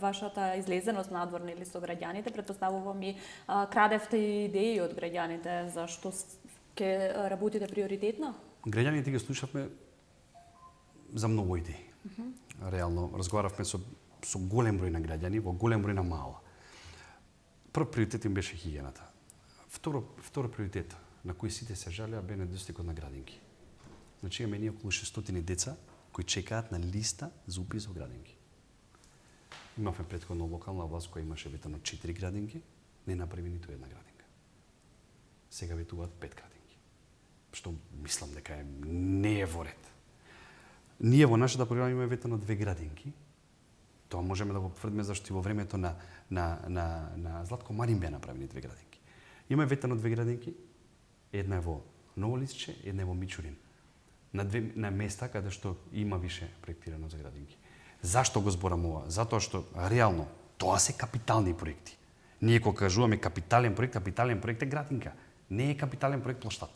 вашата излезеност надвор нели со граѓаните, претпоставувам и крадевте идеи од граѓаните, зашто ќе работите приоритетно? Граѓаните ги слушавме за многу идеи. Реално разговаравме со голем број на граѓани, во голем број на мала. Прв приоритет им беше хигиената. Второ приоритет на кој сите се жалеа бе недостигот на градинки. Значи имаме ние околу 600 деца кои чекаат на листа за упис во градинки. Имавме претходно локална власт која имаше ветено 4 градинки, не направи ниту една градинка. Сега ветуваат 5 градинки. Што мислам дека не е во ред. Ние во нашата програма имаме ветено 2 градинки. Тоа можеме да го потврдиме зашто и во времето на Златко Марин беа направени 2 градинки. Имаме ветено 2 градинки, една е во Ново Лисиче, една е во Мичурин. На места каде што има више проектирано за градинки. Зашто го зборам ова? Затоа што реално тоа се капитални проекти. Ние кога кажуваме капитален проект е градинка. Не е капитален проект плоштад.